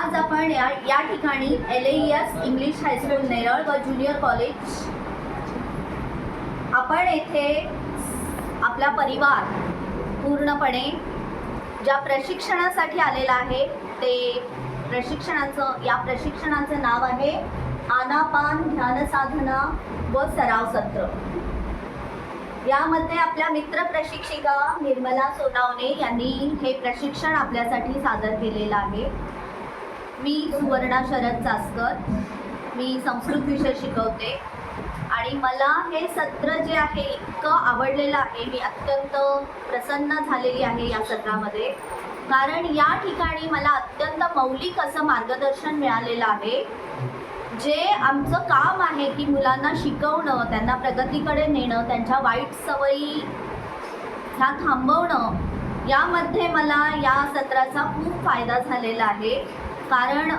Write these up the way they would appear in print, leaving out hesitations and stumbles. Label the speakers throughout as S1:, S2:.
S1: आज आपण या ठिकाणी LAES इंग्लिश हायस्कूल नेरळ व ज्युनियर कॉलेज आपण येथे आपला परिवार पूर्णपणे ज्या प्रशिक्षणासाठी आलेला आहे ते या प्रशिक्षणाचं नाव आहे आनापान ध्यान साधना व सराव सत्र। यामध्ये आपल्या मित्र प्रशिक्षिका निर्मला सोनावणे यांनी हे प्रशिक्षण आपल्यासाठी सादर केलेलं आहे। मी सुवर्णा शरद चासकर, मी संस्कृत विषय शिकवते आणि मला हे सत्र जे आहे इतकं आवडलेलं आहे। मी अत्यंत प्रसन्न झालेली आहे या सत्रामध्ये, कारण या ठिकाणी मला अत्यंत मौलिक असं मार्गदर्शन मिळालेलं आहे। जे आमचं काम आहे की मुलांना शिकवणं, त्यांना प्रगतीकडे नेणं, त्यांच्या वाईट सवयी ह्या थांबवणं, यामध्ये मला या सत्राचा खूप फायदा झालेला आहे। कारण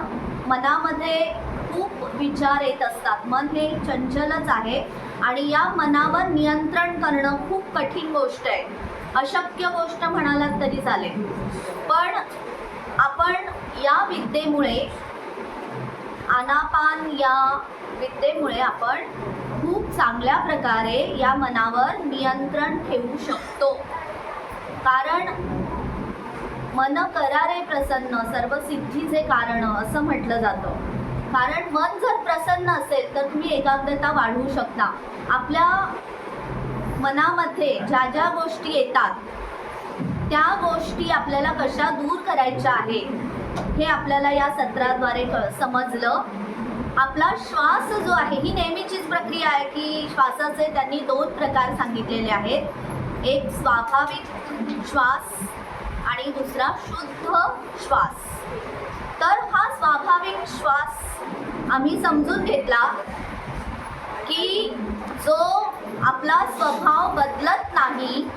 S1: मनामध्ये खूप विचार येत असतात, मन हे चंचलच आहे आणि या मनावर नियंत्रण करणं खूप कठीण गोष्ट आहे, अशक्य गोष्ट म्हणालात तरी चालेल। पण आपण या विद्येमुळे, आनापान या विद्येमुळे आपण खूप चांगल्या प्रकारे या मनावर नियंत्रण ठेवू शकतो। कारण मन करारे प्रसन्न सर्व सिद्धीचे कारण असं म्हटलं जातं। कारण मन जर प्रसन्न असेल तर तुम्ही एकाग्रता वाढवू शकता। आपल्या मनामध्ये ज्या ज्या गोष्टी येतात त्या गोष्टी आपल्याला कशा दूर करायच्या आहे हे आपल्याला या सत्राद्वारे समजलं। आपला श्वास जो आहे ही नेहमीचीच प्रक्रिया आहे की श्वासाचे त्यांनी 2 प्रकार सांगितलेले आहेत, एक स्वाभाविक श्वास आणि दुसरा शुद्ध श्वास। तर हा स्वाभाविक श्वास आम्ही समजून घेतला की जो आपला स्वभाव बदलत नाही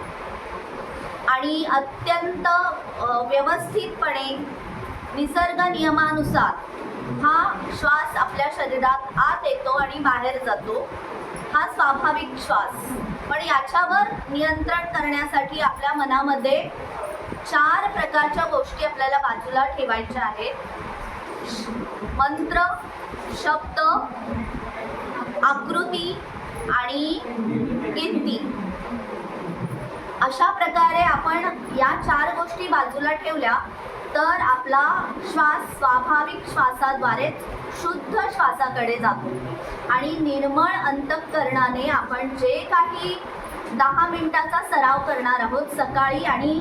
S1: आणि अत्यंत व्यवस्थितपणे निसर्ग नियमानुसार हा श्वास आपल्या शरीरात आत येतो आणि बाहेर जातो, हा स्वाभाविक श्वास। पण याच्यावर नियंत्रण करण्यासाठी आपल्या मनामध्ये 4 प्रकारच्या गोष्टी आपल्याला बाजूला ठेवायच्या आहेत, मंत्र, शब्द, आकृती आणि कीर्ती। अशा प्रकारे आपण या 4 गोष्टी बाजूला ठेवल्या तर आपला श्वास स्वाभाविक श्वासाद्वारे शुद्ध श्वासाकडे जातो आणि निर्मळ अंतःकरणाने आपण जे काही 10 मिनिटाचा सराव करणार आहोत सकाळी आणि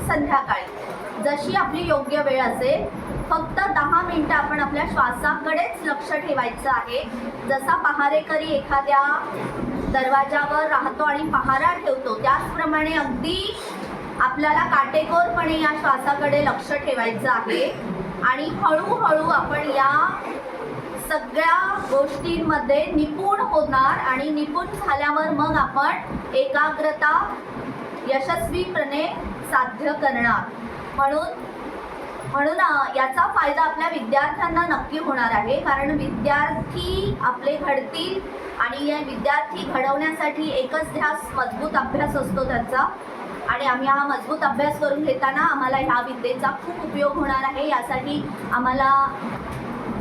S1: संध्याकाळी, जशी आपली योग्य वेळ असेल, फक्त 10 मिनिटं आपण आपल्या श्वासाकडेच लक्ष ठेवायचं आहे। जसा पहारेकरी एखाद्या दरवाजावर राहतो आणि पहारा ठेवतो त्याचप्रमाणे अगदी आपल्याला काटेकोरपणे या श्वासाकडे लक्ष ठेवायचं आहे आणि हळूहळू आपण या सगळ्या गोष्टींमध्ये निपुण होणार आणि निपुण झाल्यावर मग आपण एकाग्रता यशस्वीपणे साध्य करणार। म्हणून याचा फायदा आपल्या विद्यार्थ्यांना नक्की होणार आहे, कारण विद्यार्थी आपले घडतील आणि या विद्यार्थी घडवण्यासाठी एकच ध्यास मजबूत अभ्यास असतो त्यांचा, आणि आम्ही हा मजबूत अभ्यास करून घेताना आम्हाला ह्या विद्येचा खूप उपयोग होणार आहे। यासाठी आम्हाला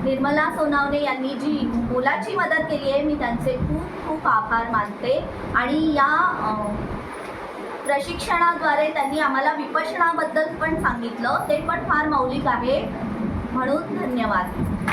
S1: निर्मला सोनावणे यांनी जी मोलाची मदत केली आहे, मी त्यांचे खूप खूप आभार मानते। आणि या प्रशिक्षणाद्वारे त्यांनी आम्हाला विपश्यनाबद्दल पण सांगितलं, ते पण फार मौलिक आहे, म्हणून धन्यवाद।